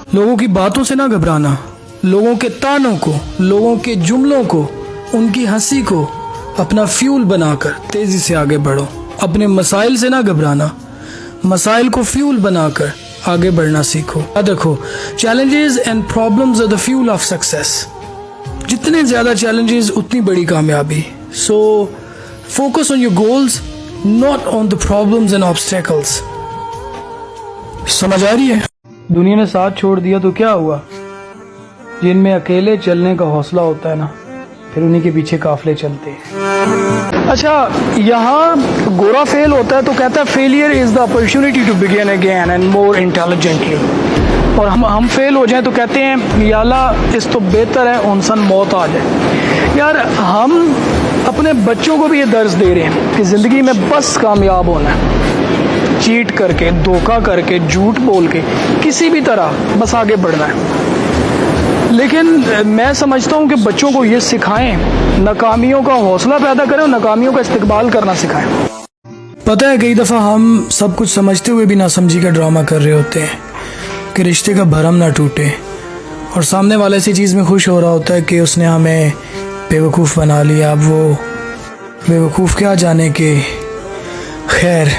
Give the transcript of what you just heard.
लोगों की बातों से ना घबराना, लोगों के तानों को, लोगों के जुमलों को, उनकी हंसी को अपना फ्यूल बनाकर तेजी से आगे बढ़ो। अपने मसाइल से ना घबराना, मसाइल को फ्यूल बनाकर आगे बढ़ना सीखो। याद रखो, challenges and problems are the fuel of success. जितने ज्यादा चैलेंजेस उतनी बड़ी कामयाबी। So focus on your goals, not on the problems and obstacles. समझ आ रही है? दुनिया ने साथ छोड़ दिया तो क्या हुआ? जिनमें अकेले चलने का हौसला होता है ना, फिर उन्हीं के पीछे काफले चलते हैं। अच्छा, यहाँ गोरा फेल होता है तो कहता है failure is the opportunity to begin again and more intelligently. और हम फेल हो जाएं तो कहते हैं या अल्लाह इस तो बेहतर है उनसन मौत आ जाए। यार, हम अपने बच्चों को भी ये दर्ज दे रहे हैं कि ज़िंदगी में बस कामयाब होना है, चीट करके, धोखा करके, झूठ बोल के, किसी भी तरह बस आगे बढ़ना है। लेकिन मैं समझता हूँ कि बच्चों को ये सिखाएं, नाकामियों का हौसला पैदा करें और नाकामियों का इस्तेमाल करना सिखाएं। पता है, कई दफ़ा हम सब कुछ समझते हुए भी नासमझी का ड्रामा कर रहे होते हैं कि रिश्ते का भरम ना टूटे, और सामने वाला इसी चीज़ में खुश हो रहा होता है कि उसने हमें बेवकूफ़ बना लिया। अब वो बेवकूफ़ क्या जाने के। खैर,